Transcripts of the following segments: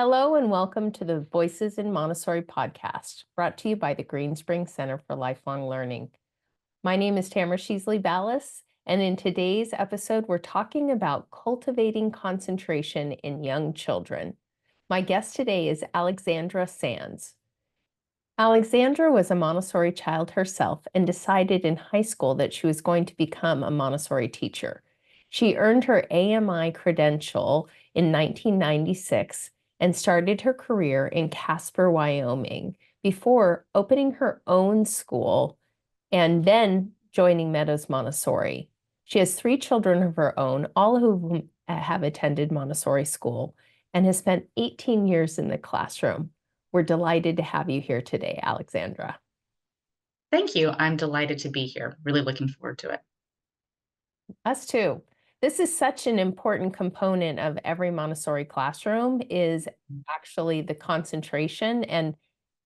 Hello and welcome to the Voices in Montessori podcast, brought to you by the Green Spring Center for Lifelong Learning. My name is Tamara Sheasley Ballas, and in today's episode, we're talking about cultivating concentration in young children. My guest today is Alexandra Sands. Alexandra was a Montessori child herself and decided in high school that she was going to become a Montessori teacher. She earned her AMI credential in 1996 and started her career in Casper, Wyoming, before opening her own school and then joining Meadows Montessori. She has 3 children of her own, all of whom have attended Montessori school, and has spent 18 years in the classroom. We're delighted to have you here today, Alexandra. Thank you. I'm delighted to be here. Really looking forward to it. Us too. This is such an important component of every Montessori classroom is actually the concentration. And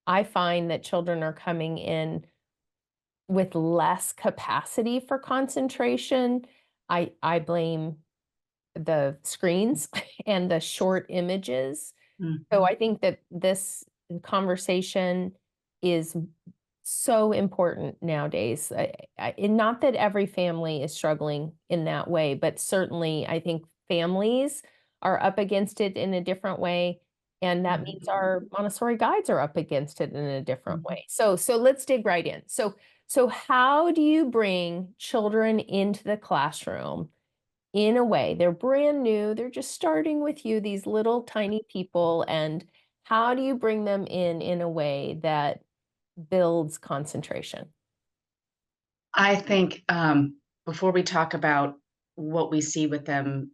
I find that children are coming in with less capacity for concentration. I blame the screens and the short images. So Mhm. I think that this conversation is so important nowadays. And not that every family is struggling in that way, but certainly I think families are up against it in a different way. And that means our Montessori guides are up against it in a different Mhm. way. So let's dig right in. So how do you bring children into the classroom in a way? They're brand new, they're just starting with you, these little tiny people, and how do you bring them in a way that builds concentration? I think before we talk about what we see with them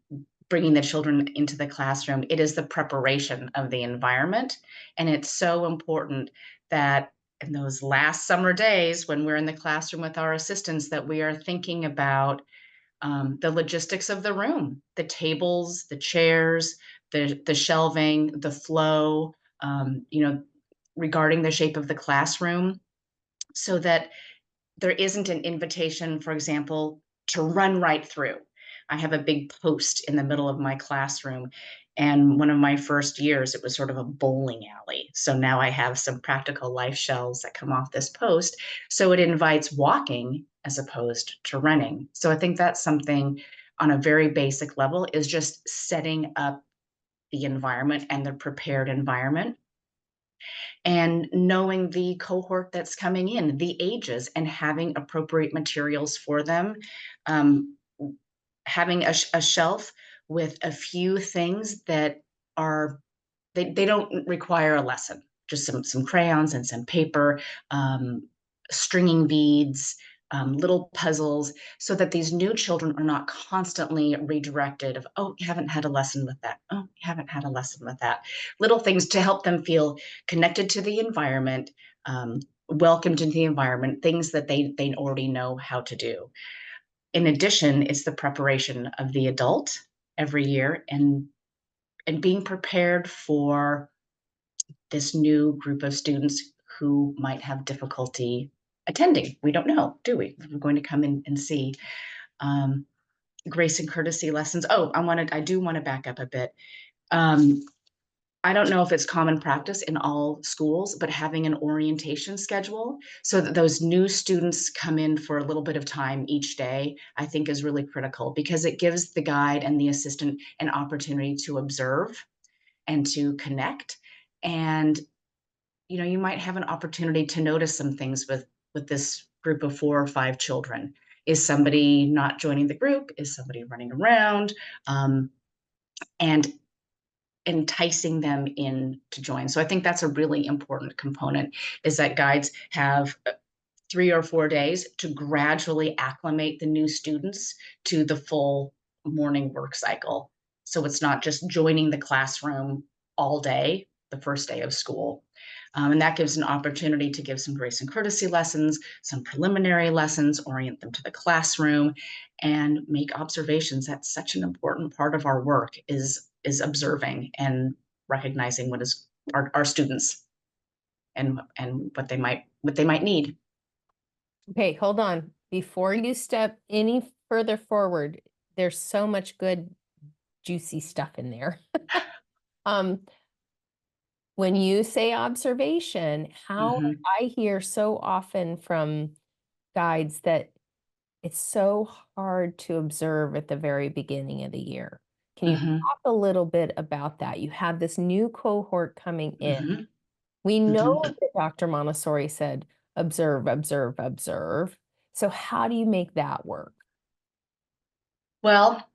bringing the children into the classroom, it is the preparation of the environment. And it's so important that in those last summer days when we're in the classroom with our assistants, that we are thinking about the logistics of the room, the tables, the chairs, the shelving, the flow, regarding the shape of the classroom, so that there isn't an invitation, for example, to run right through. I have a big post in the middle of my classroom. And one of my first years, it was sort of a bowling alley. So now I have some practical life shelves that come off this post. So it invites walking as opposed to running. So I think that's something on a very basic level, is just setting up the environment and the prepared environment, and knowing the cohort that's coming in, the ages, and having appropriate materials for them. Um, Having a shelf with a few things that are, they don't require a lesson, just some crayons and some paper, um, stringing beads, little puzzles, so that these new children are not constantly redirected of, oh, you haven't had a lesson with that, oh, you haven't had a lesson with that. Little things to help them feel connected to the environment, welcomed into the environment, things that they already know how to do. In addition, it's the preparation of the adult every year, and being prepared for this new group of students who might have difficulty attending. We don't know, do we? We're going to come in and see. Um, Grace and courtesy lessons. Oh, I do want to back up a bit. Um, I don't know if it's common practice in all schools, but having an orientation schedule so that those new students come in for a little bit of time each day, I think is really critical, because it gives the guide and the assistant an opportunity to observe and to connect. And you might have an opportunity to notice some things with this group of 4 or 5 children. Is somebody not joining the group? Is somebody running around? And enticing them in to join. So I think that's a really important component, is that guides have 3 or 4 days to gradually acclimate the new students to the full morning work cycle. So it's not just joining the classroom all day, the first day of school. And that gives an opportunity to give some grace and courtesy lessons, some preliminary lessons, orient them to the classroom, and make observations. That's such an important part of our work, is observing and recognizing what is our students, and what they might need. Okay, hold on. Before you step any further forward, there's so much good, juicy stuff in there. Um, When you say observation, how Mhm, I hear so often from guides that it's so hard to observe at the very beginning of the year. Can you mhm, talk a little bit about that? You have this new cohort coming in. mhm, We mhm. know that Dr. Montessori said, observe, observe, observe. So, how do you make that work? Well,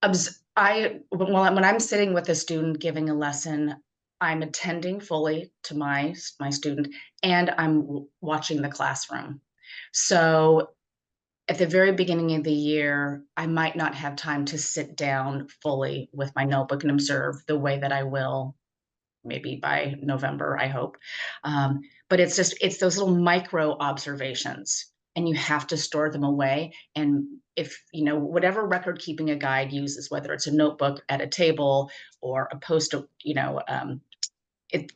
when I'm sitting with a student giving a lesson, I'm attending fully to my student, and I'm watching the classroom. So at the very beginning of the year, I might not have time to sit down fully with my notebook and observe the way that I will maybe by November, I hope. Um, but it's those little micro observations, and you have to store them away. And if you know whatever record keeping a guide uses, whether it's a notebook at a table or a post,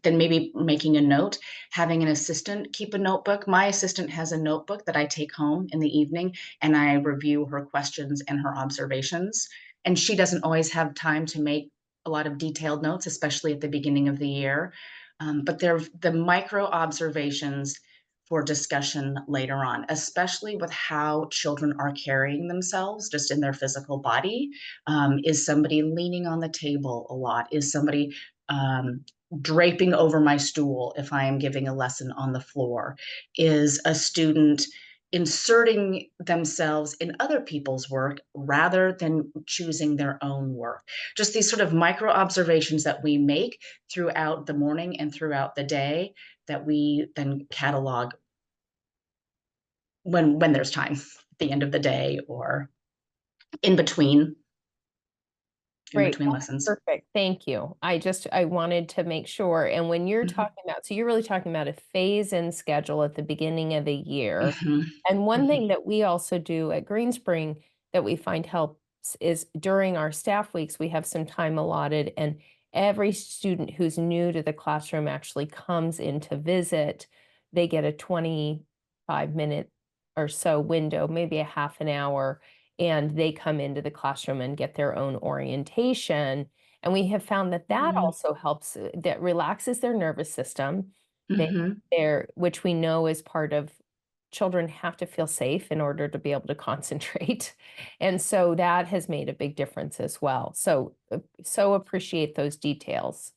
then maybe making a note, having an assistant keep a notebook. My assistant has a notebook that I take home in the evening and I review her questions and her observations. And she doesn't always have time to make a lot of detailed notes, especially at the beginning of the year. But they're the micro observations for discussion later on, especially with how children are carrying themselves just in their physical body. Is somebody leaning on the table a lot? Is somebody um, draping over my stool if I am giving a lesson on the floor? Is a student inserting themselves in other people's work rather than choosing their own work? Just these sort of micro observations that we make throughout the morning and throughout the day that we then catalog when there's time at the end of the day or in between in Great, between that's lessons. perfect, thank you. I wanted to make sure, and when you're Mhm, talking about so you're really talking about a phase-in schedule at the beginning of the year, mhm, and one mhm, thing that we also do at Greenspring that we find helps is during our staff weeks, we have some time allotted, and every student who's new to the classroom actually comes in to visit. They get a 25-minute or so window, maybe a half an hour, and they come into the classroom and get their own orientation. And we have found that that mm, also helps, that relaxes their nervous system. They, mhm. which we know is part of children have to feel safe in order to be able to concentrate. And so that has made a big difference as well. So, so appreciate those details.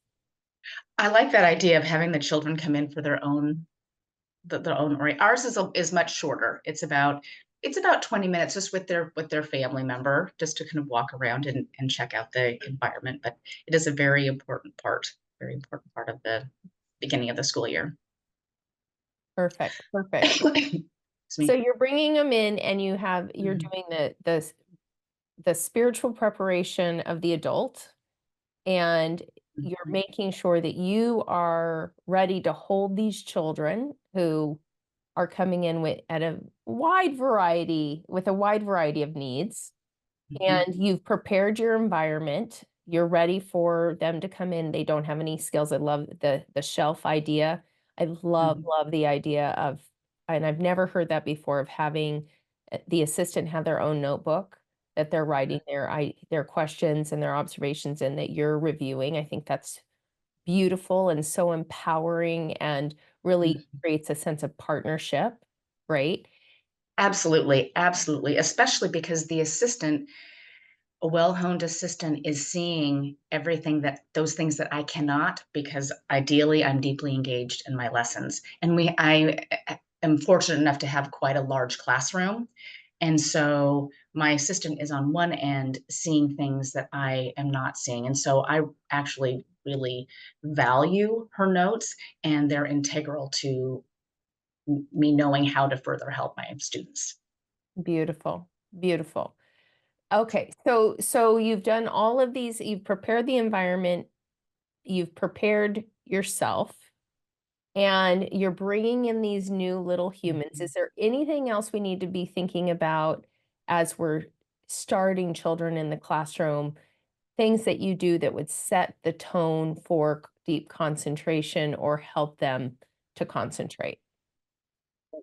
I like that idea of having the children come in for their own ours is much shorter. It's about 20 minutes just with their family member, just to kind of walk around and check out the environment. But it is a very important part of the beginning of the school year. Perfect, perfect. Excuse So me. you're bringing them in and you're Mhm, doing the spiritual preparation of the adult, and you're mhm, making sure that you are ready to hold these children who are coming in with at a wide variety of needs, mhm, and you've prepared your environment. You're ready for them to come in. They don't have any skills. I love the shelf idea. I love, mhm, love the idea of, and I've never heard that before, of having the assistant have their own notebook that they're writing their questions and their observations in that you're reviewing. I think that's beautiful and so empowering and really mhm. creates a sense of partnership, right? Absolutely, absolutely, especially because the assistant a well-honed assistant is seeing everything that those things that I cannot, because ideally I'm deeply engaged in my lessons. And I am fortunate enough to have quite a large classroom. And so my assistant is on one end seeing things that I am not seeing. And so I actually really value her notes, and they're integral to me knowing how to further help my students. Beautiful, beautiful. Okay, so you've done all of these, you've prepared the environment, you've prepared yourself, and you're bringing in these new little humans. Mhm. Is there anything else we need to be thinking about as we're starting children in the classroom? Things that you do that would set the tone for deep concentration or help them to concentrate?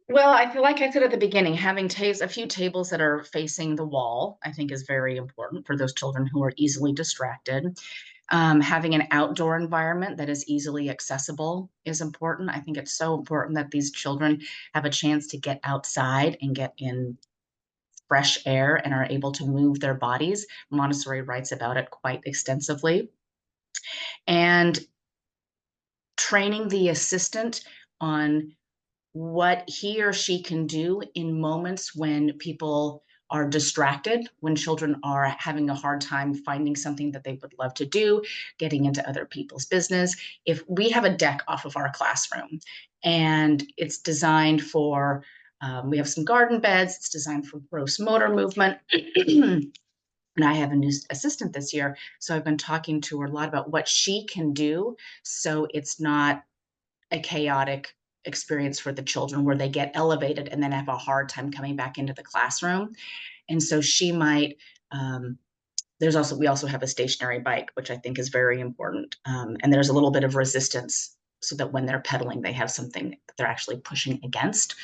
Well, I feel like I said at the beginning, having a few tables that are facing the wall, I think is very important for those children who are easily distracted. Having an outdoor environment that is easily accessible is important. I think it's so important that these children have a chance to get outside and get in fresh air and are able to move their bodies. Montessori writes about it quite extensively. And training the assistant on what he or she can do in moments when people are distracted, when children are having a hard time finding something that they would love to do, getting into other people's business. If we have a deck off of our classroom and it's designed for, we have some garden beds, it's designed for gross motor movement. And I have a new assistant this year. So I've been talking to her a lot about what she can do so it's not a chaotic experience for the children where they get elevated and then have a hard time coming back into the classroom. And so she might, we also have a stationary bike, which I think is very important. And there's a little bit of resistance so that when they're pedaling, they have something that they're actually pushing against.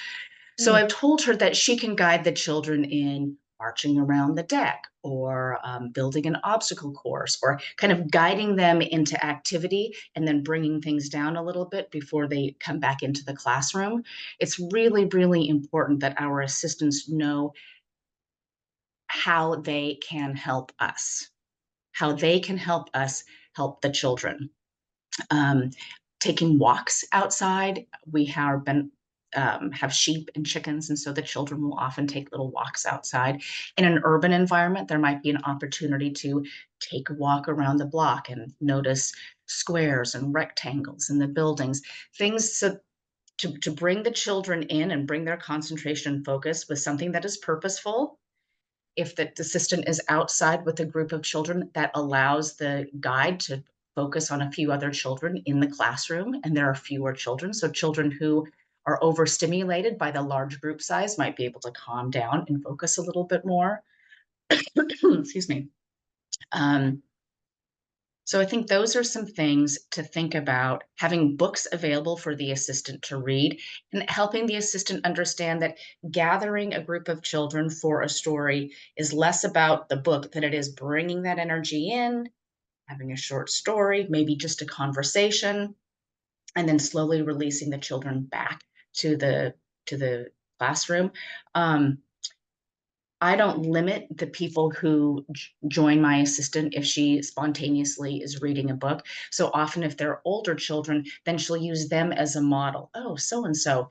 So Mm. I've told her that she can guide the children in marching around the deck or building an obstacle course or kind of guiding them into activity and then bringing things down a little bit before they come back into the classroom. It's really, really important that our assistants know how they can help us, how they can help us help the children. Um, Taking walks outside. We have sheep and chickens, and so the children will often take little walks outside. In an urban environment, there might be an opportunity to take a walk around the block and notice squares and rectangles in the buildings, things to bring the children in and bring their concentration and focus with something that is purposeful. If the assistant is outside with a group of children, that allows the guide to focus on a few other children in the classroom, and there are fewer children. So children who are overstimulated by the large group size might be able to calm down and focus a little bit more. Excuse me. Um, so I think those are some things to think about, having books available for the assistant to read and helping the assistant understand that gathering a group of children for a story is less about the book than it is bringing that energy in, having a short story, maybe just a conversation, and then slowly releasing the children back to the classroom. I don't limit the people who join my assistant if she spontaneously is reading a book. So often, if they're older children, then she'll use them as a model. Oh, so and so,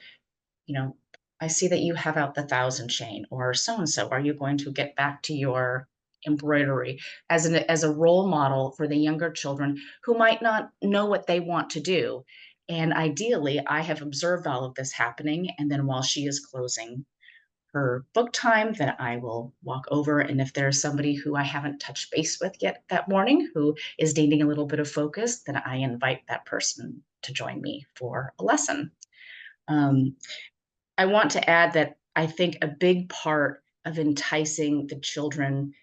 you know, I see that you have out the thousand chain, or so and so, are you going to get back to your embroidery as a role model for the younger children who might not know what they want to do? And ideally, I have observed all of this happening, and then while she is closing her book time, then I will walk over. And if there's somebody who I haven't touched base with yet that morning who is needing a little bit of focus, then I invite that person to join me for a lesson. Um, I want to add that I think a big part of enticing the children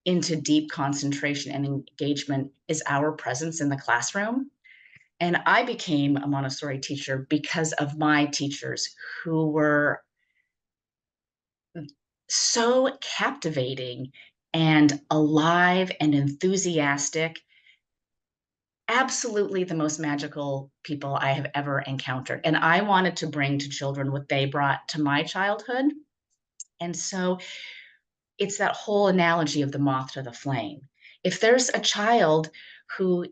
into deep concentration and engagement is our presence in the classroom. And I became a Montessori teacher because of my teachers who were so captivating and alive and enthusiastic. Absolutely the most magical people I have ever encountered. And I wanted to bring to children what they brought to my childhood. And so it's that whole analogy of the moth to the flame. If there's a child who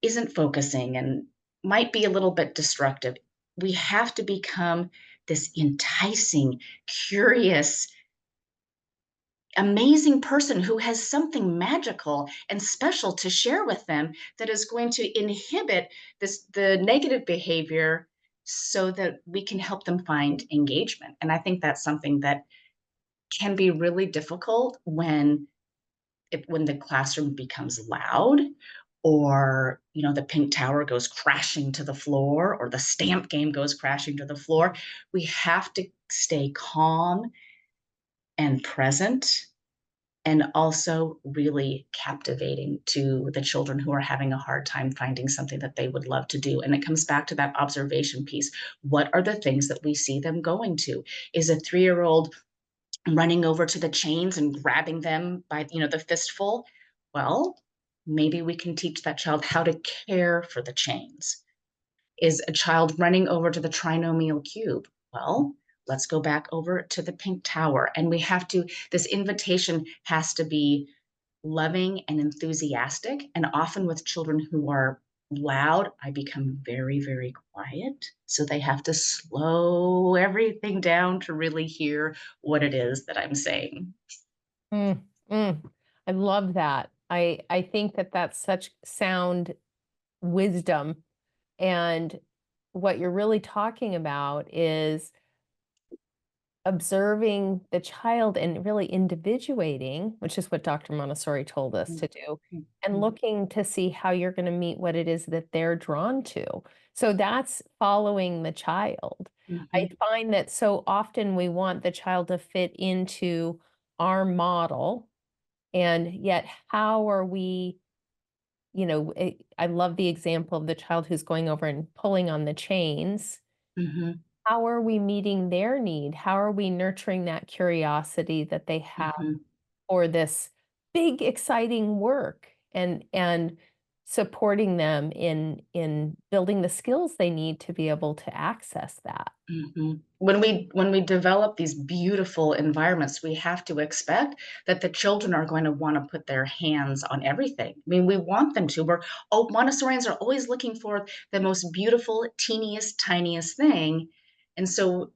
isn't focusing and might be a little bit destructive, we have to become this enticing, curious, amazing person who has something magical and special to share with them that is going to inhibit the negative behavior so that we can help them find engagement. And I think that's something that can be really difficult when the classroom becomes loud, or the pink tower goes crashing to the floor, or the stamp game goes crashing to the floor. We have to stay calm and present, and also really captivating to the children who are having a hard time finding something that they would love to do. And it comes back to that observation piece. What are the things that we see them going to? Is a 3-year-old running over to the chains and grabbing them by the fistful? Well, Maybe we can teach that child how to care for the chains. Is a child running over to the trinomial cube? Well, let's go back over to the pink tower. And we have to, this invitation has to be loving and enthusiastic. And often with children who are loud, I become very, very quiet. So they have to slow everything down to really hear what it is that I'm saying. Mm, mm. I love that. I think that that's such sound wisdom. And what you're really talking about is observing the child and really individuating, which is what Dr. Montessori told us to do, and Mhm, looking to see how you're going to meet what it is that they're drawn to. So that's following the child. I mhm, find that so often we want the child to fit into our model, and yet how are we, I love the example of the child who's going over and pulling on the chains. mhm, How are we meeting their need? How are we nurturing that curiosity that they have mhm, for this big, exciting work, and supporting them in building the skills they need to be able to access that? mhm. When we develop these beautiful environments, we have to expect that the children are going to want to put their hands on everything. I mean, we want them to. Montessorians are always looking for the most beautiful, teeniest, tiniest thing. And so,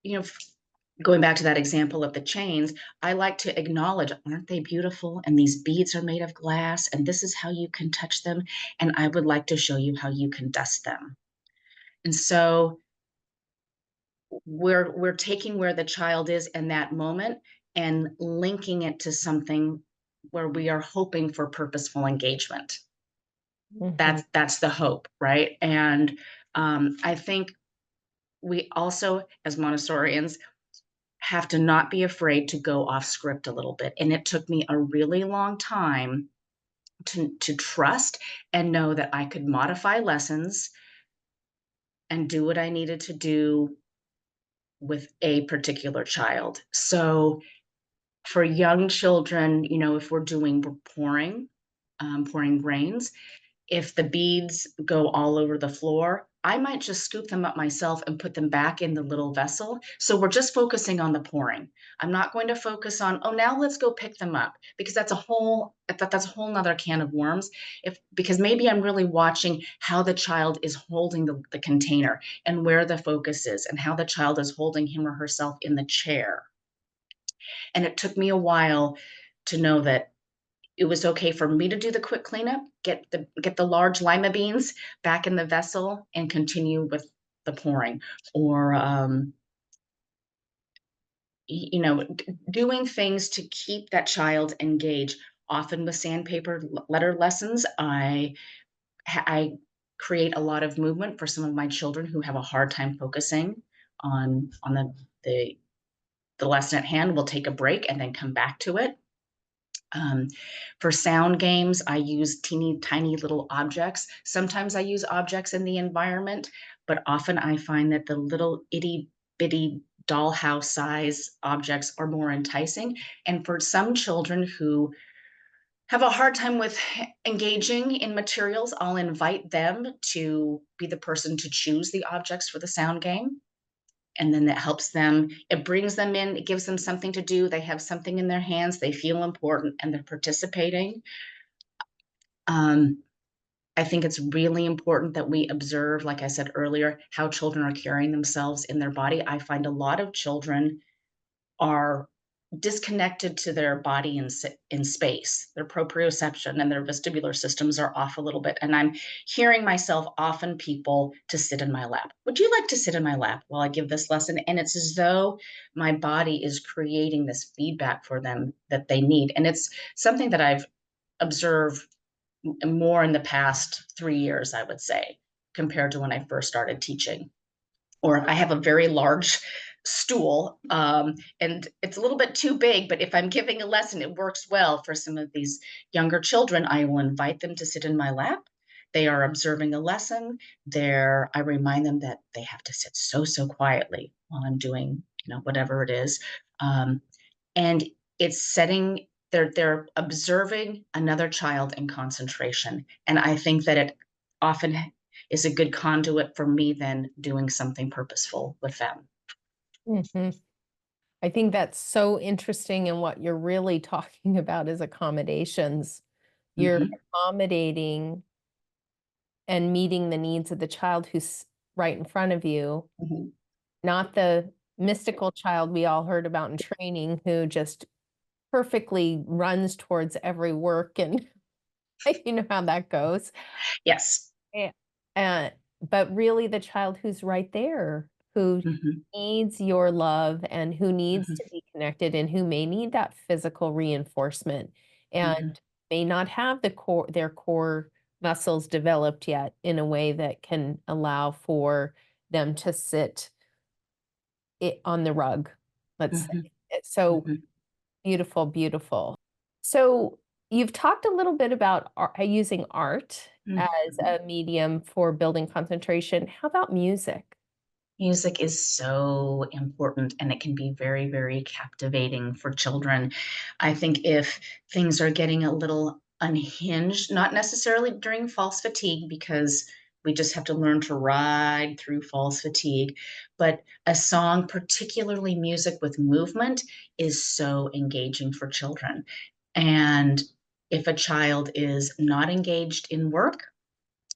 you know, going back to that example of the chains, I like to acknowledge, aren't they beautiful? And these beads are made of glass, and this is how you can touch them. And I would like to show you how you can dust them. And so we're taking where the child is in that moment and linking it to something where we are hoping for purposeful engagement. Mhm, That's the hope, right? And I think we also, as Montessorians, have to not be afraid to go off script a little bit. And it took me a really long time to trust and know that I could modify lessons and do what I needed to do with a particular child. So for young children, if we're doing pouring grains, if the beads go all over the floor, I might just scoop them up myself and put them back in the little vessel. So we're just focusing on the pouring. I'm not going to focus on, oh, now let's go pick them up, because that's a whole nother can of worms. Because maybe I'm really watching how the child is holding the container and where the focus is and how the child is holding him or herself in the chair. And it took me a while to know that it was okay for me to do the quick cleanup, get the large lima beans back in the vessel and continue with the pouring. Or doing things to keep that child engaged. Often with sandpaper letter lessons, I create a lot of movement for some of my children who have a hard time focusing on the the lesson at hand. We'll take a break and then come back to it. Um, for sound games, I use teeny tiny little objects. Sometimes I use objects in the environment, but often I find that the little itty bitty dollhouse size objects are more enticing. And for some children who have a hard time with engaging in materials, I'll invite them to be the person to choose the objects for the sound game. And then that helps them, it brings them in, it gives them something to do. They have something in their hands, they feel important, and they're participating. Um, I think it's really important that we observe, like I said earlier, how children are carrying themselves in their body. I find a lot of children are disconnected to their body in space. Their proprioception and their vestibular systems are off a little bit. And I'm hearing myself often people to sit in my lap. Would you like to sit in my lap while I give this lesson? And it's as though my body is creating this feedback for them that they need. And it's something that I've observed more in the past 3 years, I would say, compared to when I first started teaching. Or I have a very large stool, and it's a little bit too big, but if I'm giving a lesson, it works well for some of these younger children. I will invite them to sit in my lap. They are observing a lesson. I remind them that they have to sit so, so quietly while I'm doing, whatever it is. And it's setting they're observing another child in concentration, and I think that it often is a good conduit for me then doing something purposeful with them. Mhm. I think that's so interesting, and what you're really talking about is accommodations. You're Mhm, accommodating and meeting the needs of the child who's right in front of you, mhm. not the mystical child we all heard about in training who just perfectly runs towards every work and you know how that goes. Yes. Yeah. But really the child who's right there, who Mhm, needs your love and who needs mhm, to be connected and who may need that physical reinforcement mhm, and may not have their core muscles developed yet in a way that can allow for them to sit it on the rug, let's say. mhm, So mhm. beautiful, beautiful. So you've talked a little bit about using art as Mhm. a medium for building concentration. How about music? Music is so important and it can be very, very captivating for children. I think if things are getting a little unhinged, not necessarily during false fatigue, because we just have to learn to ride through false fatigue, but a song, particularly music with movement, is so engaging for children. And if a child is not engaged in work,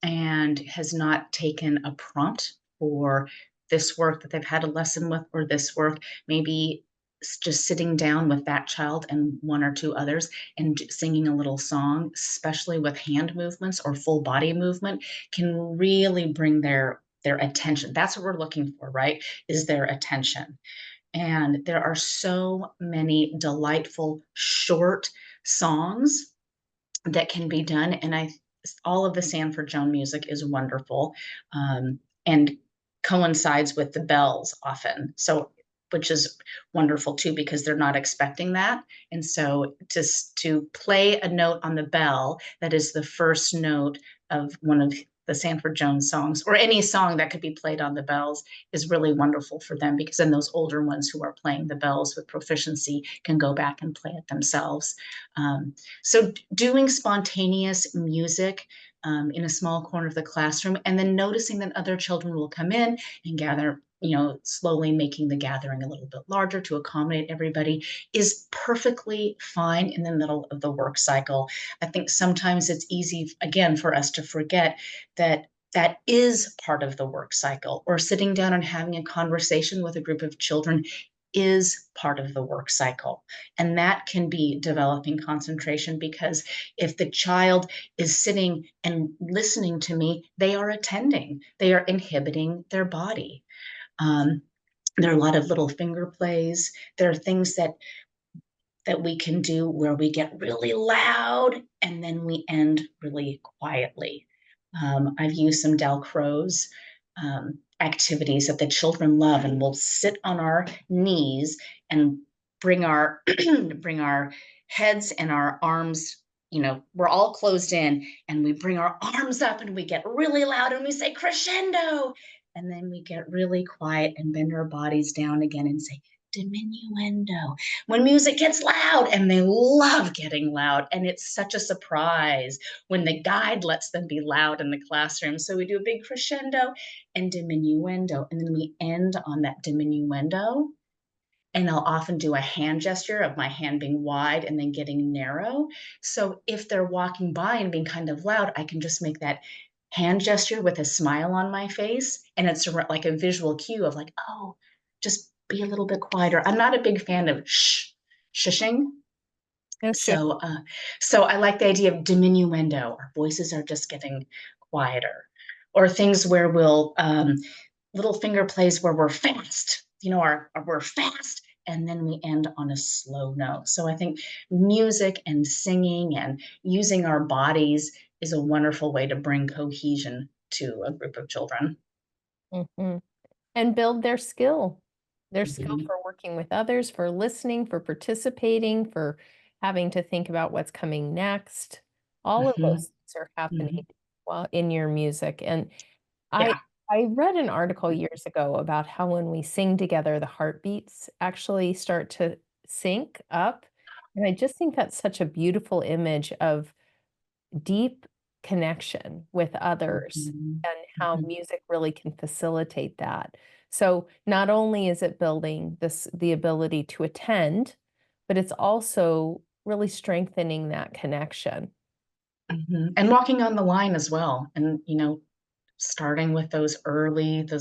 and has not taken a prompt for this work that they've had a lesson with or this work, maybe just sitting down with that child and one or two others and singing a little song, especially with hand movements or full body movement, can really bring their attention. That's what we're looking for, right? Is their attention. And there are so many delightful short songs that can be done. And all of the Sanford Joan music is wonderful, and coincides with the bells often. So, which is wonderful too, because they're not expecting that. And so, just to play a note on the bell that is the first note of one of the Sanford Jones songs, or any song that could be played on the bells, is really wonderful for them, because then those older ones who are playing the bells with proficiency can go back and play it themselves. Um, so doing spontaneous music in a small corner of the classroom, and then noticing that other children will come in and gather, slowly making the gathering a little bit larger to accommodate everybody, is perfectly fine in the middle of the work cycle. I think sometimes it's easy, again, for us to forget that that is part of the work cycle, or sitting down and having a conversation with a group of children is part of the work cycle. And that can be developing concentration, because if the child is sitting and listening to me, they are attending, they are inhibiting their body. Um, there are a lot of little finger plays. There are things that we can do where we get really loud and then we end really quietly. I've used some Dalcroze activities that the children love, and we'll sit on our knees and bring our bring our heads and our arms. We're all closed in, and we bring our arms up, and we get really loud, and we say crescendo, and then we get really quiet and bend our bodies down again and say diminuendo when music gets loud, and they love getting loud, and it's such a surprise when the guide lets them be loud in the classroom. So we do a big crescendo and diminuendo, and then we end on that diminuendo, and I'll often do a hand gesture of my hand being wide and then getting narrow. So if they're walking by and being kind of loud, I can just make that hand gesture with a smile on my face. And it's like a visual cue of like, oh, just be a little bit quieter. I'm not a big fan of shushing. No, sure. So I like the idea of diminuendo. Our voices are just getting quieter, or things where we'll little finger plays where we're fast. We're fast, and then we end on a slow note. So I think music and singing and using our bodies is a wonderful way to bring cohesion to a group of children. Mhm. And build their skill Mhm, for working with others, for listening, for participating, for having to think about what's coming next. All of mhm, those things are happening mhm. while in your music. And I Yeah. I read an article years ago about how when we sing together, the heartbeats actually start to sync up. And I just think that's such a beautiful image of deep connection with others Mhm, and how mhm, music really can facilitate that. So not only is it building the ability to attend, but it's also really strengthening that connection. mhm, and walking on the line as well, and, starting with those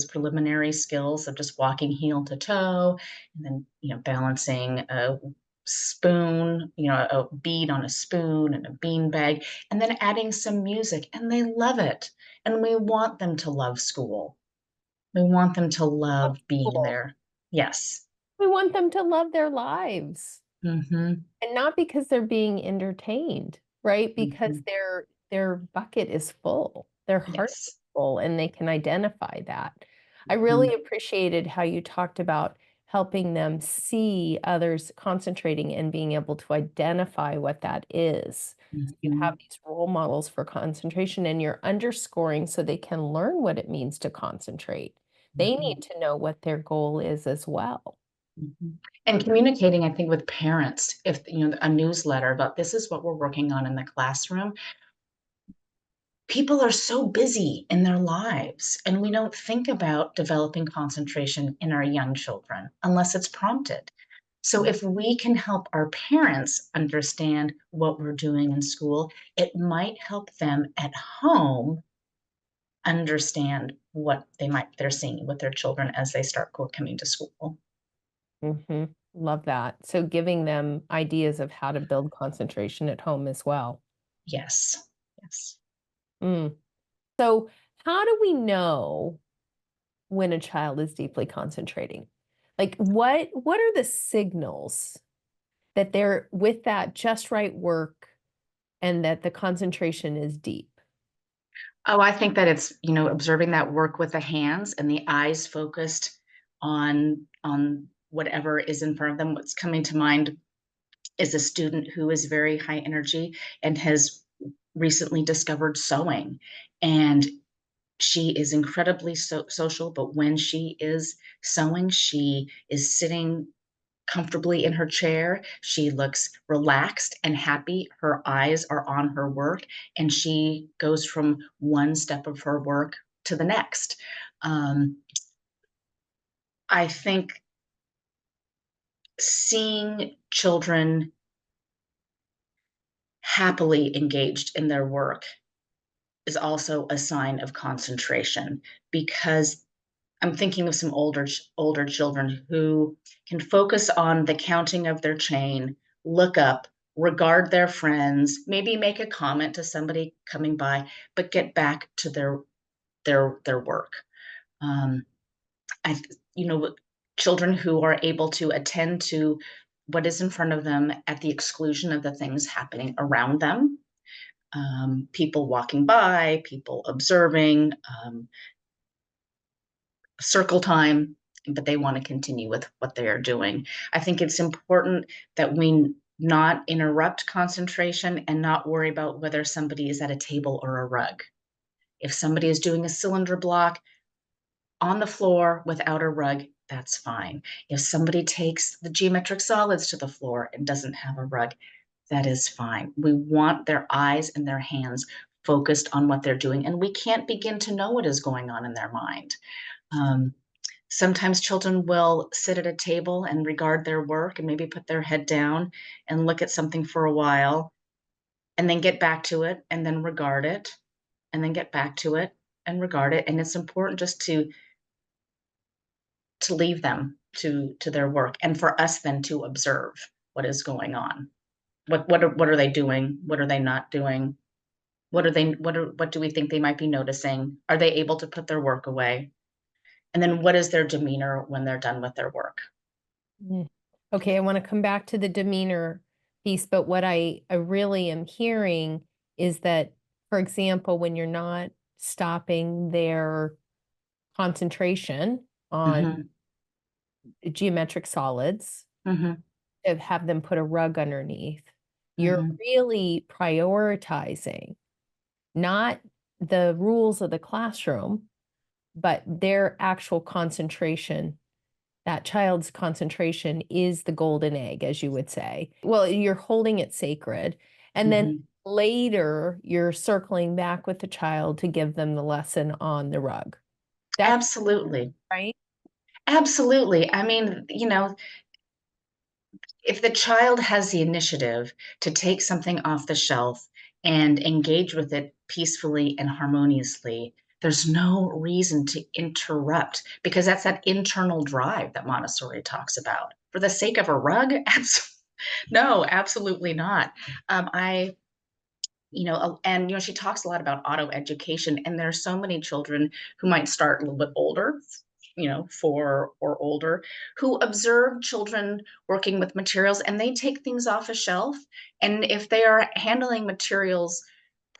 preliminary skills of just walking heel to toe, and then, balancing a spoon, a bead on a spoon and a bean bag, and then adding some music, and they love it, and we want them to love school. We want them to Love love being school. there. Yes. We want them to love their lives. Mhm, And not because they're being entertained, right? Because mhm. their bucket is full, their heart is Yes. full, and they can identify that. I really Mhm, appreciated how you talked about helping them see others concentrating and being able to identify what that is. So you have mhm, these role models for concentration, and you're underscoring so they can learn what it means to concentrate. They mhm. need to know what their goal is as well. Mhm. And communicating, I think, with parents, if a newsletter about this is what we're working on in the classroom. People are so busy in their lives, and we don't think about developing concentration in our young children unless it's prompted. So, if we can help our parents understand what we're doing in school, it might help them at home understand what they're seeing with their children as they start coming to school. Mhm. Love that. So giving them ideas of how to build concentration at home as well. Yes. Yes. Mm. So how do we know when a child is deeply concentrating? Like what are the signals that they're with that just right work and that the concentration is deep? Oh, I think that it's, observing that work with the hands and the eyes focused on whatever is in front of them. What's coming to mind is a student who is very high energy and has recently discovered sewing. And she is incredibly social, but when she is sewing, she is sitting comfortably in her chair. She looks relaxed and happy. Her eyes are on her work, and she goes from one step of her work to the next. Um, I think seeing children happily engaged in their work is also a sign of concentration because I'm thinking of some older children who can focus on the counting of their chain, look up, regard their friends, maybe make a comment to somebody coming by, but get back to their work. Um, I you know, children who are able to attend to what is in front of them at the exclusion of the things happening around them. People walking by, people observing, circle time, but they want to continue with what they are doing. I think it's important that we not interrupt concentration and not worry about whether somebody is at a table or a rug. If somebody is doing a cylinder block on the floor without a rug, that's fine. If somebody takes the geometric solids to the floor and doesn't have a rug, that is fine. We want their eyes and their hands focused on what they're doing, and we can't begin to know what is going on in their mind. Um, Sometimes children will sit at a table and regard their work and maybe put their head down and look at something for a while and then get back to it and then regard it and then get back to it and regard it. And it's important just to leave them to their work and for us then to observe what is going on. What are they doing? What are they not doing? What do we think they might be noticing? Are they able to put their work away? And then what is their demeanor when they're done with their work? Mm. Okay, I want to come back to the demeanor piece, but what I really am hearing is that, for example, when you're not stopping their concentration on Mhm, geometric solids, mhm, to have them put a rug underneath, you're mhm, really prioritizing not the rules of the classroom, but their actual concentration that child's concentration is the golden egg, as you would say. Well, you're holding it sacred. And then Mhm. later, you're circling back with the child to give them the lesson on the rug. That's Absolutely. right. Absolutely. I mean, if the child has the initiative to take something off the shelf and engage with it peacefully and harmoniously, there's no reason to interrupt because that's that internal drive that Montessori talks about. For the sake of a rug? No, absolutely not. I and she talks a lot about auto education, and there are so many children who might start a little bit older, 4 or older, who observe children working with materials and they take things off a shelf. And if they are handling materials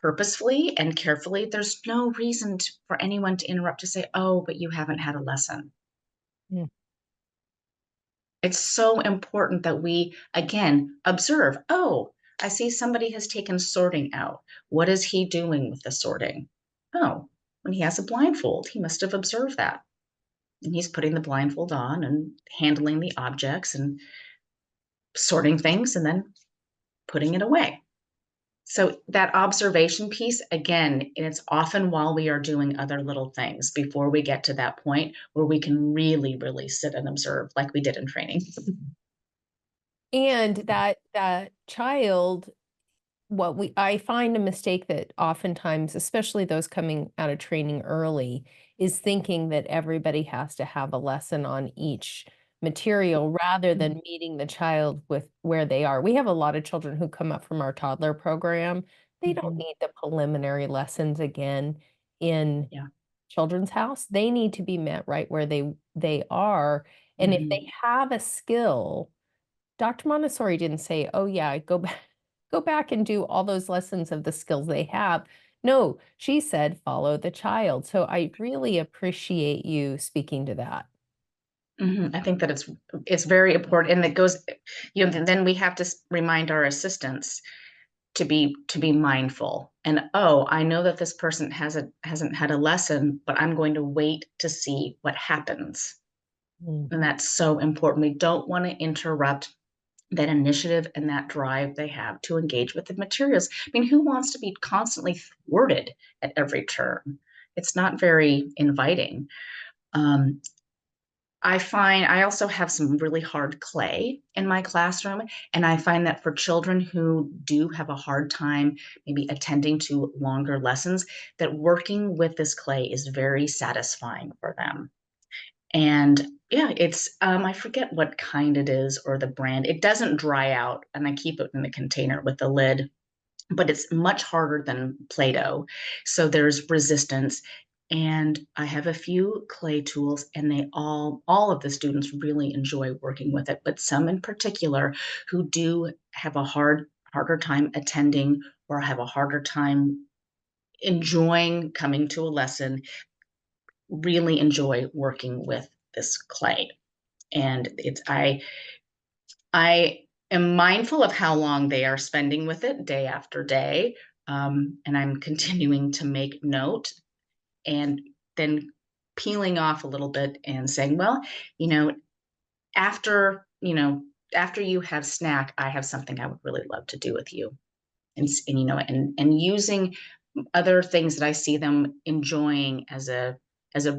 purposefully and carefully, there's no reason for anyone to interrupt to say, oh, but you haven't had a lesson. Mm. It's so important that we, again, observe. Oh, I see somebody has taken sorting out. What is he doing with the sorting? Oh, when he has a blindfold, he must have observed that. And he's putting the blindfold on and handling the objects and sorting things and then putting it away. So that observation piece, again, and it's often while we are doing other little things before we get to that point where we can really, really sit and observe like we did in training. And that child, what we I find a mistake that oftentimes, especially those coming out of training early, is thinking that everybody has to have a lesson on each material rather than meeting the child with where they are. We have a lot of children who come up from our toddler program. They don't Mhm. need the preliminary lessons again in Yeah. Children's House. They need to be met right where they are. And if they Mhm. have a skill, Dr. Montessori didn't say, "Oh yeah, go back and do all those lessons of the skills they have." No, she said, "Follow the child." So I really appreciate you speaking to that. Mhm. I think that it's very important, and it goes, then we have to remind our assistants to be mindful. And oh, I know that this person hasn't had a lesson, but I'm going to wait to see what happens. Mm. And that's so important. We don't want to interrupt that initiative and that drive they have to engage with the materials. I mean, who wants to be constantly thwarted at every turn? It's not very inviting. Um, I also have some really hard clay in my classroom, and I find that for children who do have a hard time maybe attending to longer lessons, that working with this clay is very satisfying for them. And yeah, it's I forget what kind it is or the brand. It doesn't dry out, and I keep it in the container with the lid, but it's much harder than Play-Doh. So there's resistance. And I have a few clay tools, and they all of the students really enjoy working with it, but some in particular who do have a harder time attending or have a harder time enjoying coming to a lesson really enjoy working with this clay. And I am mindful of how long they are spending with it day after day, and I'm continuing to make note and then peeling off a little bit and saying, "Well, you know, after after you have snack, I have something I would really love to do with you." And using other things that I see them enjoying as a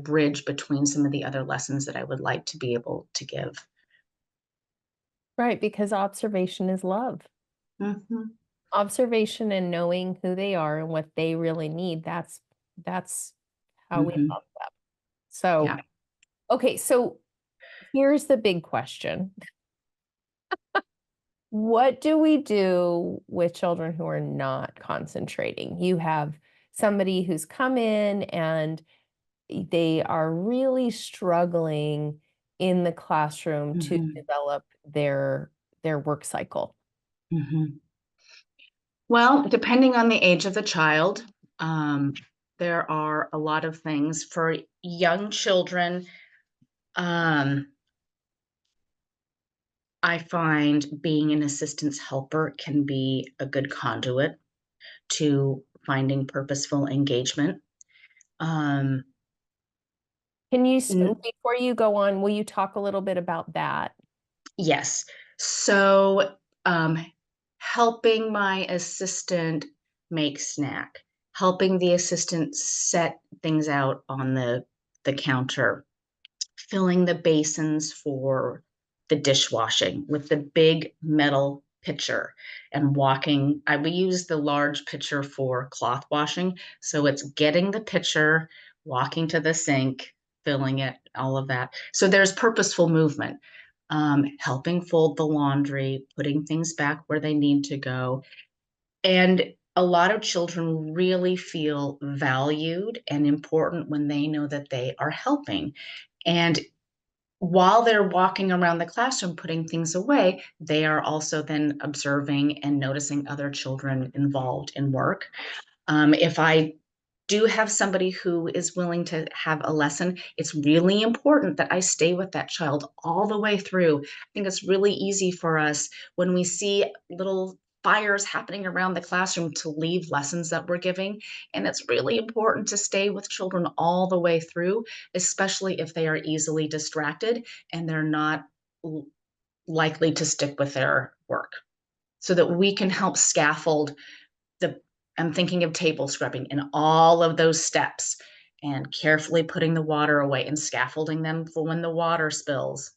bridge between some of the other lessons that I would like to be able to give. Right, because observation is love. Mhm. Observation and knowing who they are and what they really need, that's how we Mhm. love them. So, Yeah. okay, so here's the big question. What do we do with children who are not concentrating? You have somebody who's come in and they are really struggling in the classroom to Mhm. develop their work cycle. Mhm. Well, depending on the age of the child, um, there are a lot of things for young children. Um, I find being an assistance helper can be a good conduit to finding purposeful engagement. Um, Can you, N- before you go on, will you talk a little bit about that? n- Before you go on, will you talk a little bit about that? yes. So, um, helping my assistant make snack, helping the assistant set things out on the counter, filling the basins for the dishwashing with the big metal pitcher and walking. I we use the large pitcher for cloth washing. So it's getting the pitcher, walking to the sink, filling it, all of that. So there's purposeful movement. Helping fold the laundry, putting things back where they need to go. And a lot of children really feel valued and important when they know that they are helping. And while they're walking around the classroom putting things away, they are also then observing and noticing other children involved in work. If I do have somebody who is willing to have a lesson, it's really important that I stay with that child all the way through. I think it's really easy for us when we see little fires happening around the classroom to leave lessons that we're giving. And it's really important to stay with children all the way through, especially if they are easily distracted and they're not l- likely to stick with their work, so that we can help scaffold the I'm thinking of table scrubbing and all of those steps and carefully putting the water away and scaffolding them for when the water spills.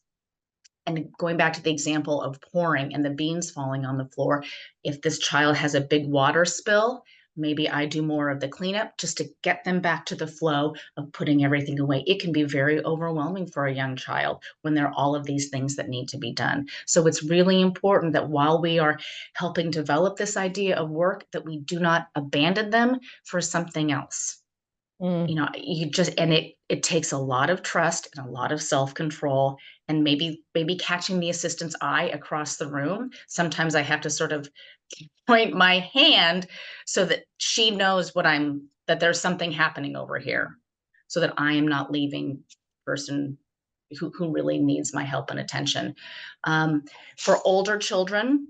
And going back to the example of pouring and the beans falling on the floor, if this child has a big water spill, maybe I do more of the cleanup just to get them back to the flow of putting everything away. It can be very overwhelming for a young child when there are all of these things that need to be done. So it's really important that while we are helping develop this idea of work, that we do not abandon them for something else. Mm, You just, and it takes a lot of trust and a lot of self-control, and maybe catching the assistant's eye across the room. Sometimes I have to sort of point my hand so that she knows that there's something happening over here, so that I am not leaving the person who really needs my help and attention. For older children,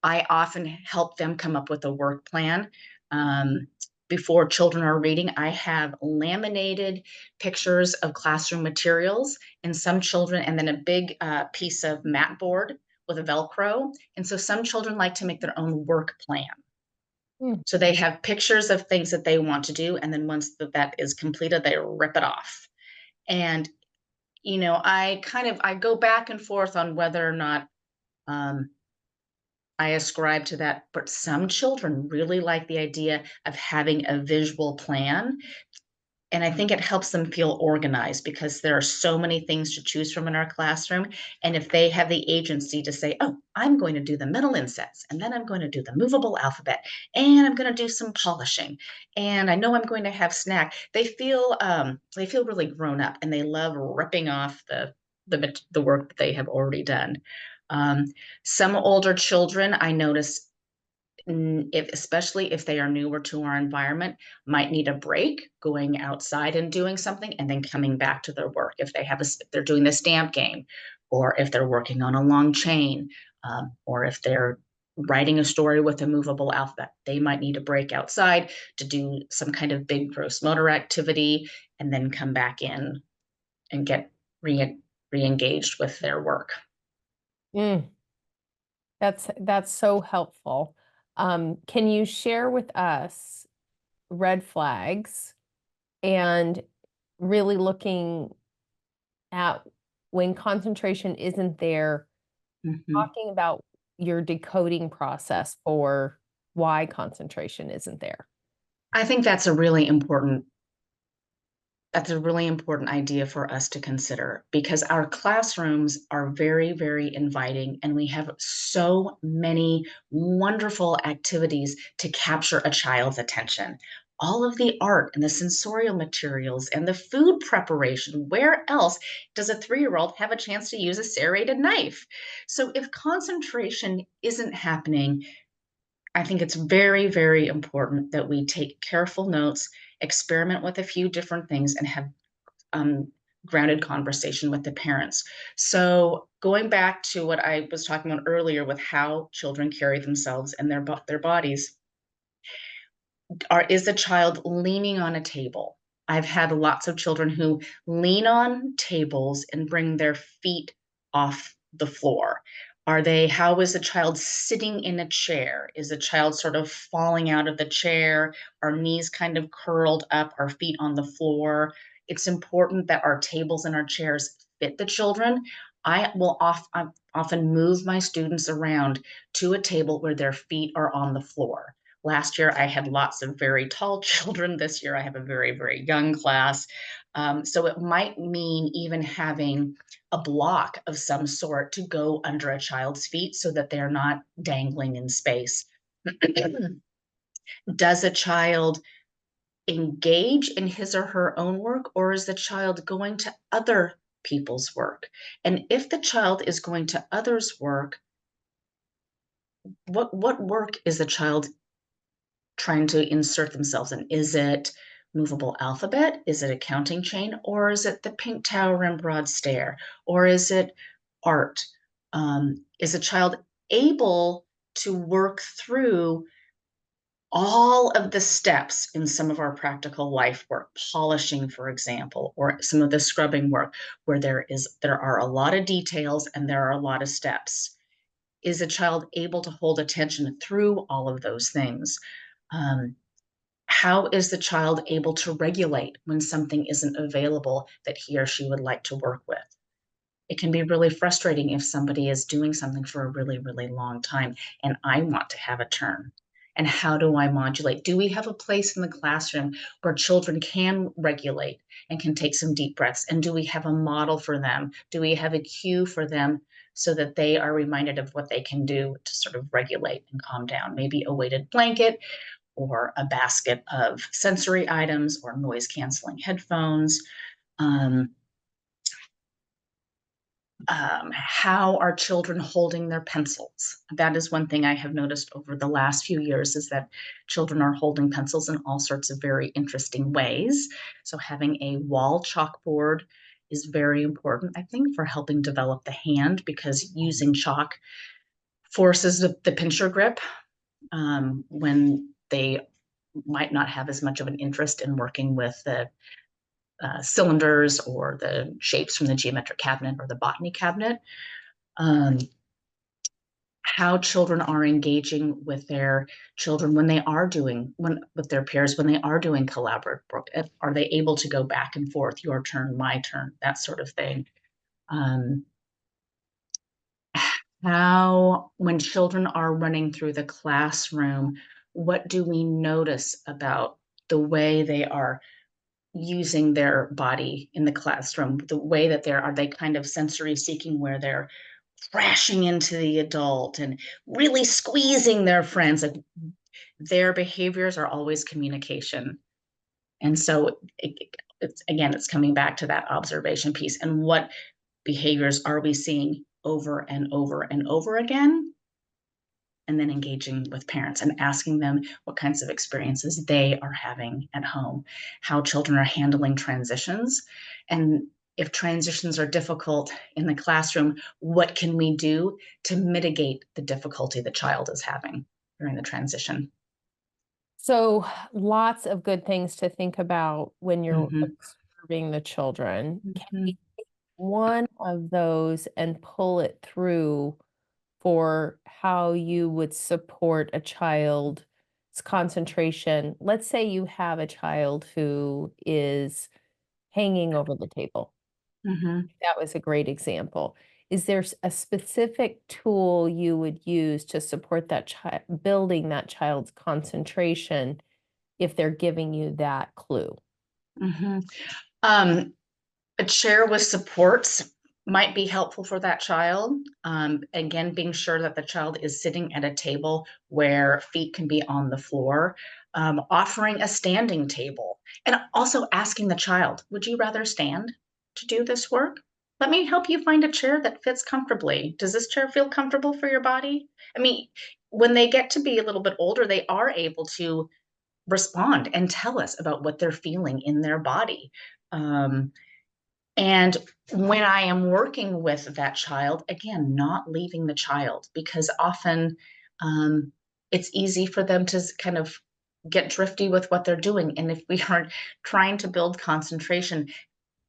I often help them come up with a work plan. Um, Before children are reading, I have laminated pictures of classroom materials and some children, and then a big piece of mat board with a Velcro. And so some children like to make their own work plan. mm, So they have pictures of things that they want to do. And then once that is completed, they rip it off. And, I go back and forth on whether or not um, I ascribe to that, but some children really like the idea of having a visual plan. And I think it helps them feel organized because there are so many things to choose from in our classroom. And if they have the agency to say, oh, I'm going to do the metal insets, and then I'm going to do the movable alphabet, and I'm going to do some polishing, and I know I'm going to have snack, they feel really grown up and they love ripping off the work that they have already done. Um, some older children, I notice, if especially if they are newer to our environment, might need a break, going outside and doing something, and then coming back to their work. If they're doing the stamp game, or if they're working on a long chain, or if they're writing a story with a movable alphabet, they might need a break outside to do some kind of big gross motor activity, and then come back in and get re-engaged with their work. mm. That's so helpful. Can you share with us red flags and really looking at when concentration isn't there, Mhm. talking about your decoding process for why concentration isn't there? I think that's a really important idea for us to consider, because our classrooms are very, very inviting, and we have so many wonderful activities to capture a child's attention. All of the art and the sensorial materials and the food preparation. Where else does a 3-year-old have a chance to use a serrated knife? So, if concentration isn't happening, I think it's very, very important that we take careful notes, experiment with a few different things, and have um, grounded conversation with the parents. So going back to what I was talking about earlier with how children carry themselves and their bodies, is the child leaning on a table? I've had lots of children who lean on tables and bring their feet off the floor. How is the child sitting in a chair? Is the child sort of falling out of the chair? Our knees kind of curled up, our feet on the floor? It's important that our tables and our chairs fit the children. I often move my students around to a table where their feet are on the floor. Last year, I had lots of very tall children. This year, I have a very, very young class. So it might mean even having a block of some sort to go under a child's feet so that they're not dangling in space. Does a child engage in his or her own work, or is the child going to other people's work? And if the child is going to others' work, what work is the child trying to insert themselves in? Is it movable alphabet? Is it a counting chain? Or is it the pink tower and broad stair? Or is it art? Is a child able to work through all of the steps in some of our practical life work, polishing, for example, or some of the scrubbing work, where there are a lot of details and there are a lot of steps? Is a child able to hold attention through all of those things? Um, how is the child able to regulate when something isn't available that he or she would like to work with? It can be really frustrating if somebody is doing something for a really, really long time and I want to have a turn. And how do I modulate? Do we have a place in the classroom where children can regulate and can take some deep breaths? And do we have a model for them? Do we have a cue for them so that they are reminded of what they can do to sort of regulate and calm down? Maybe a weighted blanket or a basket of sensory items or noise canceling headphones. Um, how are children holding their pencils? That is one thing I have noticed over the last few years, is that children are holding pencils in all sorts of very interesting ways. So having a wall chalkboard is very important, I think, for helping develop the hand, because using chalk forces the pincher grip when they might not have as much of an interest in working with the cylinders or the shapes from the geometric cabinet or the botany cabinet. Um, how children are engaging with their children when they are doing with their peers when they are doing collaborative work. Are they able to go back and forth, your turn, my turn, that sort of thing? Um, how, when children are running through the classroom, what do we notice about the way they are using their body in the classroom, the way that are they kind of sensory seeking, where they're crashing into the adult and really squeezing their friends? Like, their behaviors are always communication. And so it's coming back to that observation piece, and what behaviors are we seeing over and over and over again, and then engaging with parents and asking them what kinds of experiences they are having at home, how children are handling transitions. And if transitions are difficult in the classroom, what can we do to mitigate the difficulty the child is having during the transition? So, lots of good things to think about when you're Mm-hmm. observing the children. Can Mm-hmm. we take one of those and pull it through for how you would support a child's concentration? Let's say you have a child who is hanging over the table. Mm-hmm. That was a great example. Is there a specific tool you would use to support that child, building that child's concentration if they're giving you that clue? Mm-hmm. Um, a chair with supports might be helpful for that child. Again, being sure that the child is sitting at a table where feet can be on the floor. Offering a standing table, and also asking the child, would you rather stand to do this work? Let me help you find a chair that fits comfortably. Does this chair feel comfortable for your body? I mean, when they get to be a little bit older, they are able to respond and tell us about what they're feeling in their body. Um, and when I am working with that child, again, not leaving the child, because often it's easy for them to kind of get drifty with what they're doing. And if we are trying to build concentration,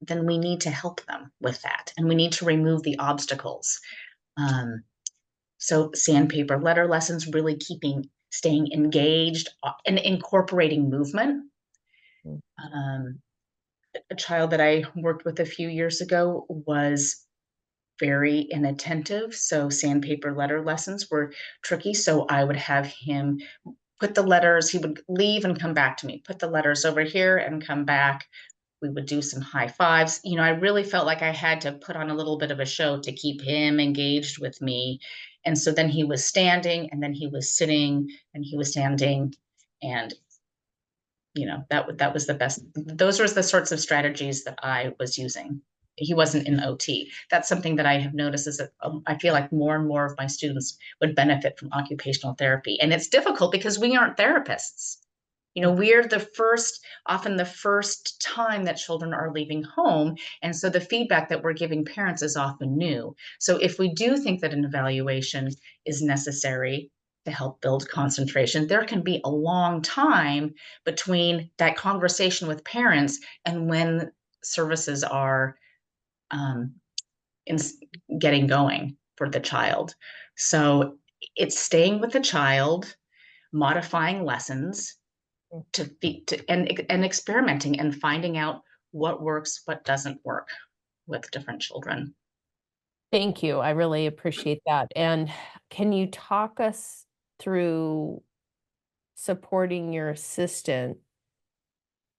then we need to help them with that. And we need to remove the obstacles. Um, so sandpaper letter lessons, really staying engaged and incorporating movement. Mm. Um, a child that I worked with a few years ago was very inattentive. So sandpaper letter lessons were tricky. So I would have him put the letters, he would leave and come back to me, put the letters over here and come back. We would do some high fives. I really felt like I had to put on a little bit of a show to keep him engaged with me. And so then he was standing, and then he was sitting, and he was standing. And that was the best. Those were the sorts of strategies that I was using. He wasn't in OT. That's something that I have noticed, is that I feel like more and more of my students would benefit from occupational therapy. And it's difficult because we aren't therapists. We're often the first time that children are leaving home. And so the feedback that we're giving parents is often new. So if we do think that an evaluation is necessary to help build concentration, there can be a long time between that conversation with parents and when services are um, in getting going for the child. So it's staying with the child, modifying lessons, Mm. and experimenting and finding out what works, what doesn't work with different children. Thank you. I really appreciate that. And can you talk us through supporting your assistant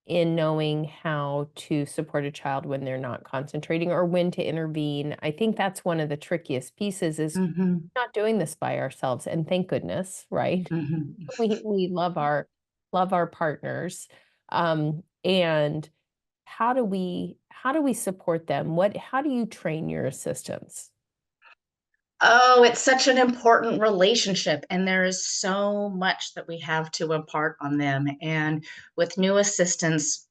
in knowing how to support a child when they're not concentrating or when to intervene? I think that's one of the trickiest pieces is Hmm. not doing this by ourselves, and thank goodness, right? Hmm. We love our partners. And how do we support them? How do you train your assistants? Oh, it's such an important relationship, and there is so much that we have to impart on them. And with new assistants,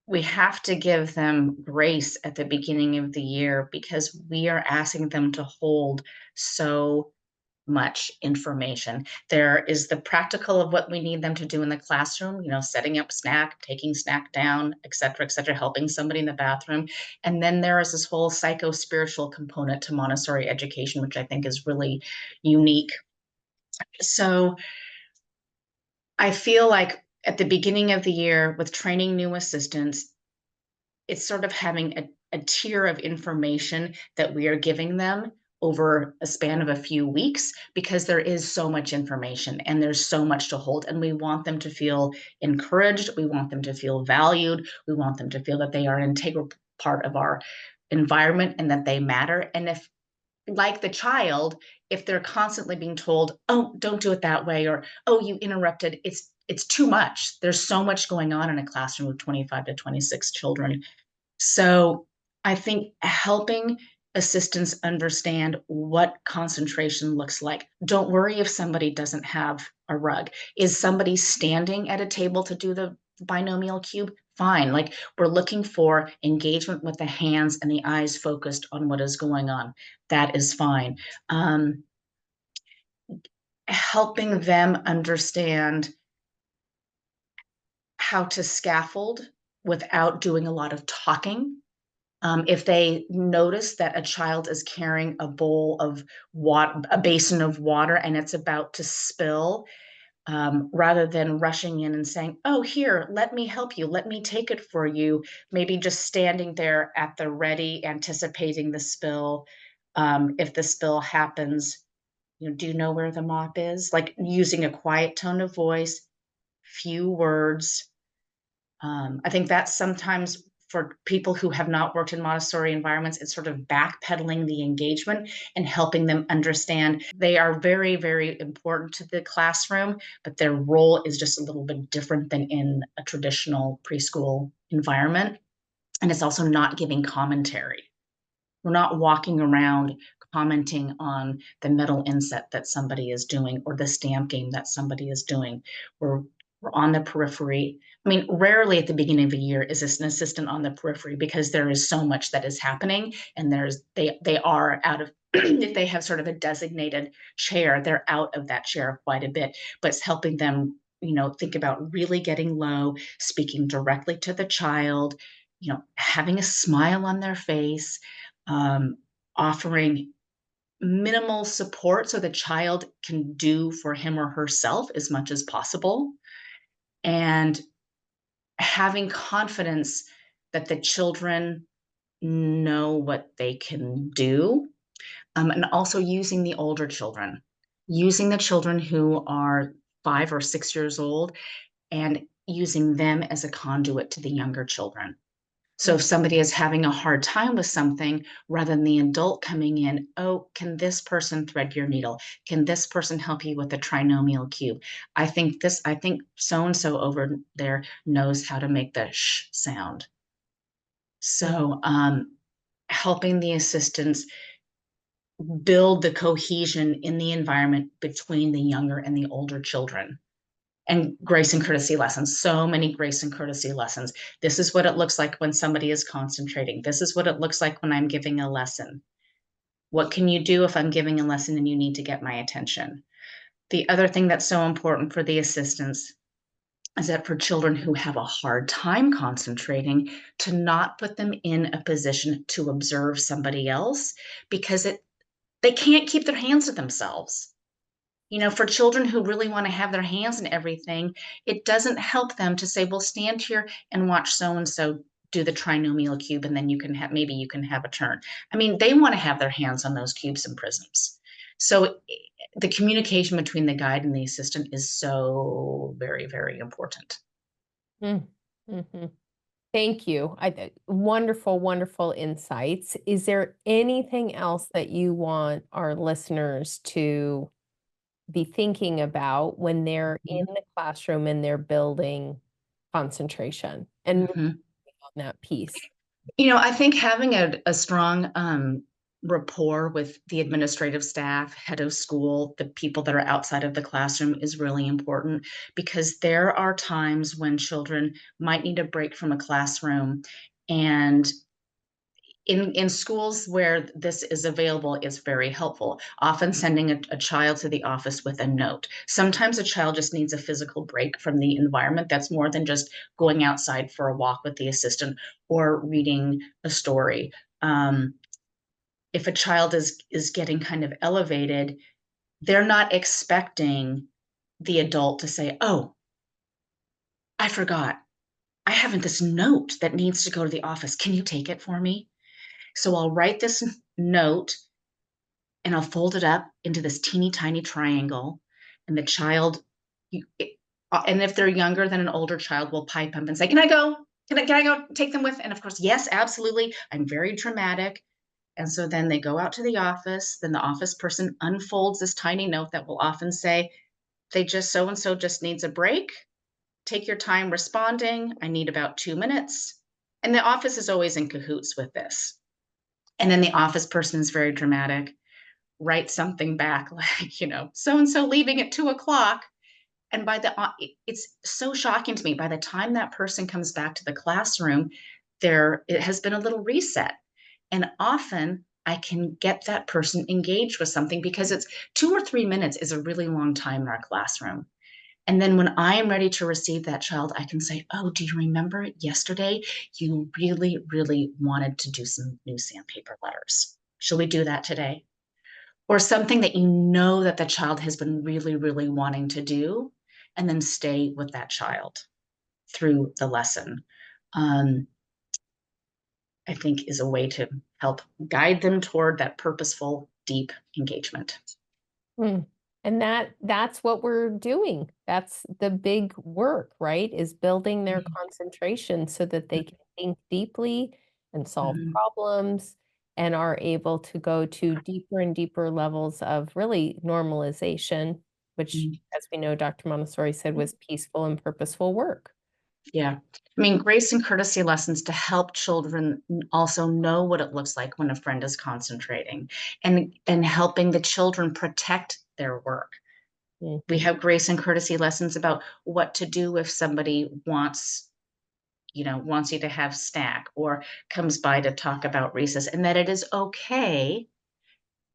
we have to give them grace at the beginning of the year because we are asking them to hold so much information. There is the practical of what we need them to do in the classroom, setting up snack, taking snack down, et cetera, helping somebody in the bathroom. And then there is this whole psycho-spiritual component to Montessori education, which I think is really unique. So I feel like at the beginning of the year with training new assistants, it's sort of having a tier of information that we are giving them over a span of a few weeks because there is so much information and there's so much to hold, and we want them to feel encouraged, we want them to feel valued, we want them to feel that they are an integral part of our environment and that they matter. And if, like the child, if they're constantly being told, oh, don't do it that way, or oh, you interrupted, it's too much. There's so much going on in a classroom with 25 to 26 children. So I think helping assistants understand what concentration looks like. Don't worry if somebody doesn't have a rug. Is somebody standing at a table to do the binomial cube? Fine. Like, we're looking for engagement with the hands and the eyes focused on what is going on. That is fine. Um, Helping them understand how to scaffold without doing a lot of talking. If they notice that a child is carrying a bowl of water, a basin of water, and it's about to spill, rather than rushing in and saying, oh, here, let me help you, let me take it for you, maybe just standing there at the ready, anticipating the spill. If the spill happens, do you know where the mop is? Like, using a quiet tone of voice, few words. I think that's sometimes for people who have not worked in Montessori environments, it's sort of backpedaling the engagement and helping them understand they are very, very important to the classroom, but their role is just a little bit different than in a traditional preschool environment. And it's also not giving commentary. We're not walking around commenting on the metal inset that somebody is doing or the stamp game that somebody is doing. We're we're on the periphery. I mean, rarely at the beginning of a year is this an assistant on the periphery because there is so much that is happening, and they are out of if they have sort of a designated chair, they're out of that chair quite a bit, but it's helping them think about really getting low, speaking directly to the child, having a smile on their face, um, offering minimal support so the child can do for him or herself as much as possible, and having confidence that the children know what they can do, and also using the children who are 5 or 6 years old, and using them as a conduit to the younger children. So Mm, if somebody is having a hard time with something, rather than the adult coming in, oh, can this person thread your needle? Can this person help you with the trinomial cube? I think so and so over there knows how to make the sh sound. mm, So helping the assistants build the cohesion in the environment between the younger and the older children. And grace and courtesy lessons, so many grace and courtesy lessons. This is what it looks like when somebody is concentrating. This is what it looks like when I'm giving a lesson. What can you do if I'm giving a lesson and you need to get my attention? The other thing that's so important for the assistants is that for children who have a hard time concentrating, to not put them in a position to observe somebody else, because they can't keep their hands to themselves. For children who really want to have their hands in everything, it doesn't help them to say, well, stand here and watch so and so do the trinomial cube, and then maybe you can have a turn. I mean, they want to have their hands on those cubes and prisms. So the communication between the guide and the assistant is so very, very important. mm, mhm. Thank you. Wonderful, wonderful insights. Is there anything else that you want our listeners to be thinking about when they're in Mhm. the classroom and they're building concentration and really Mhm. on that piece? I think having a strong rapport with the administrative staff, head of school, the people that are outside of the classroom is really important, because there are times when children might need a break from a classroom. And in schools where this is available, it's very helpful. Often sending a child to the office with a note. Sometimes a child just needs a physical break from the environment. That's more than just going outside for a walk with the assistant or reading a story. Um, if a child is getting kind of elevated, they're not expecting the adult to say, "Oh, I forgot. I have this note that needs to go to the office. Can you take it for me?" So I'll write this note and I'll fold it up into this teeny tiny triangle. And the child, and if they're younger than an older child, will pipe up and say, "Can I go? Can I go take them with?" And of course, yes, absolutely. I'm very dramatic. And so then they go out to the office. Then the office person unfolds this tiny note that will often say, "They just so and so just needs a break. Take your time responding. I need about 2 minutes." And the office is always in cahoots with this. And then the office person is very dramatic, write something back like, so and so leaving at 2 o'clock. And it's so shocking to me. By the time that person comes back to the classroom, it has been a little reset. And often I can get that person engaged with something, because it's 2 or 3 minutes is a really long time in our classroom. And then when I am ready to receive that child, I can say, "Oh, do you remember yesterday? You really, really wanted to do some new sandpaper letters. Shall we do that today?" Or something that that the child has been really, really wanting to do, and then stay with that child through the lesson, um, I think is a way to help guide them toward that purposeful, deep engagement. Mm. And that's what we're doing. That's the big work, right? Is building their Mhm, concentration so that they can think deeply and solve mhm, problems and are able to go to deeper and deeper levels of really normalization, which, mhm. as we know, Dr. Montessori said was peaceful and purposeful work. Yeah. I mean, grace and courtesy lessons to help children also know what it looks like when a friend is concentrating, and helping the children protect their work. We Mhm. have grace and courtesy lessons about what to do if somebody wants you to have snack, or comes by to talk about recess, and that it is okay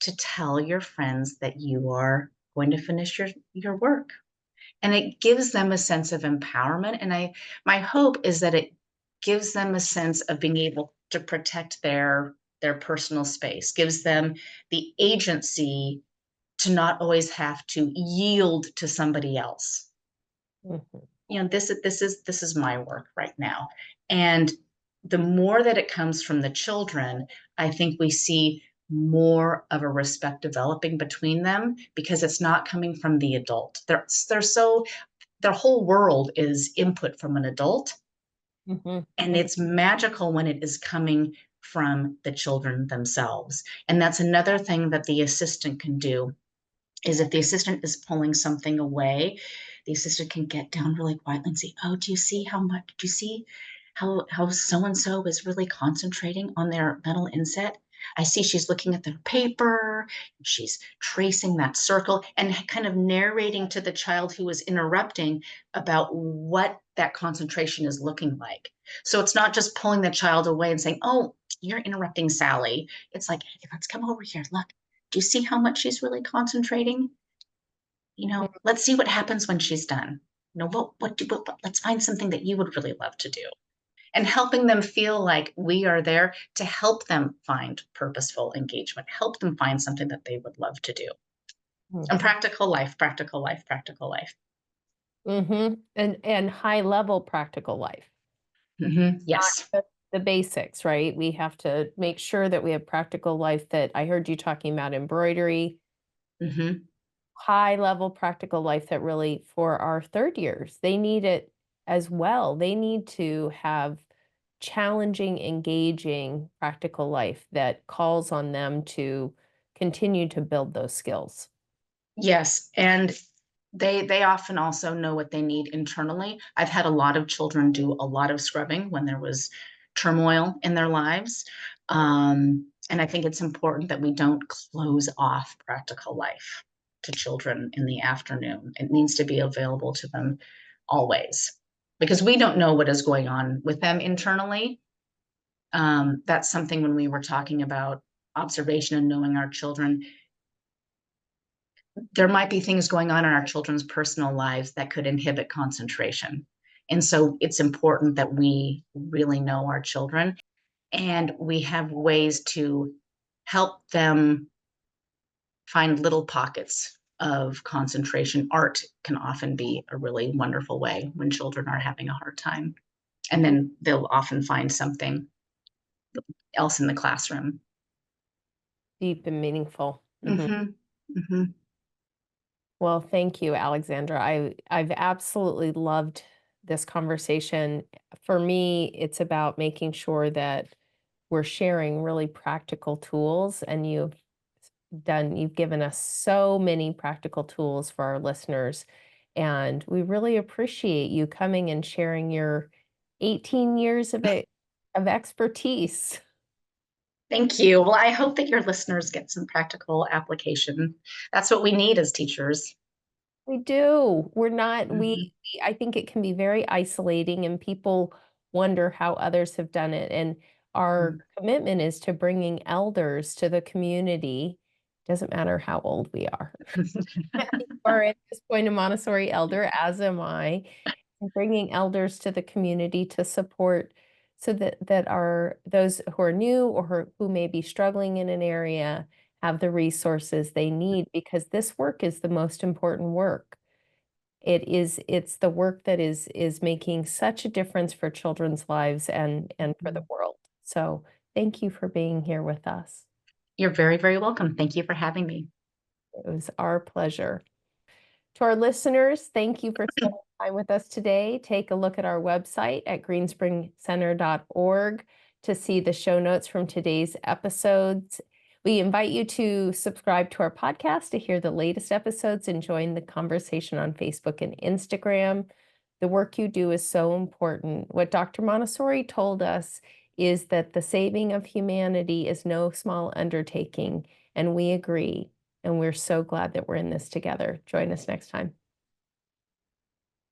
to tell your friends that you are going to finish your work. and it gives them a sense of empowerment. And my hope is that it gives them a sense of being able to protect their personal space, gives them the agency to not always have to yield to somebody else. Mhm. This is my work right now. And the more that it comes from the children, I think we see more of a respect developing between them, because it's not coming from the adult. They're so their whole world is input from an adult, Mhm. and Mhm. it's magical when it is coming from the children themselves. And that's another thing that the assistant can do, is if the assistant is pulling something away, the assistant can get down really quietly and say, "Oh, do you see how much? Do you see how so and so is really concentrating on their mental inset? I see she's looking at their paper, she's tracing that circle," and kind of narrating to the child who is interrupting about what that concentration is looking like. So it's not just pulling the child away and saying, "Oh, you're interrupting Sally." It's like, "Hey, let's come over here. Look, do you see how much she's really concentrating? Mhm. Let's see what happens when she's done. Let's find something that you would really love to do." And helping them feel like we are there to help them find purposeful engagement, help them find something that they would love to do. And Mhm. practical life, practical life, practical life. Mhm. And high level practical life, not Yes. just the basics, right? We have to make sure that we have practical life that I heard you talking about embroidery, hmm high level practical life that really for our third years, they need it as well. They need to have challenging, engaging practical life that calls on them to continue to build those skills. Yes, and they often also know what they need internally. I've had a lot of children do a lot of scrubbing when there was turmoil in their lives. And I think it's important that we don't close off practical life to children in the afternoon. It needs to be available to them always, because we don't know what is going on with them internally. That's something when we were talking about observation and knowing our children, there might be things going on in our children's personal lives that could inhibit concentration. And so it's important that we really know our children, and we have ways to help them find little pockets of concentration. Art can often be a really wonderful way when children are having a hard time. And then they'll often find something else in the classroom. Deep and meaningful. Mhm. hmm hmm Well, thank you, Alexandra. I've absolutely loved this conversation. For me, it's about making sure that we're sharing really practical tools, and you've given us so many practical tools for our listeners, and we really appreciate you coming and sharing your 18 years of expertise. Thank you. Well, I hope that your listeners get some practical application. That's what we need as teachers. We do. We're not Mhm. we I think it can be very isolating, and people wonder how others have done it, and our commitment is to bringing elders to the community. Doesn't matter how old we are. You are at this point a Montessori elder, as am I, and bringing elders to the community to support so that are those who are new or who may be struggling in an area have the resources they need, because this work is the most important work. It's the work that is making such a difference for children's lives and for the world. So, thank you for being here with us. You're very, very welcome. Thank you for having me. It was our pleasure. To our listeners, thank you for spending time with us today. Take a look at our website at greenspringcenter.org to see the show notes from today's episodes. We invite you to subscribe to our podcast to hear the latest episodes and join the conversation on Facebook and Instagram. The work you do is so important. What Dr. Montessori told us is that the saving of humanity is no small undertaking, and we agree. And we're so glad that we're in this together. Join us next time.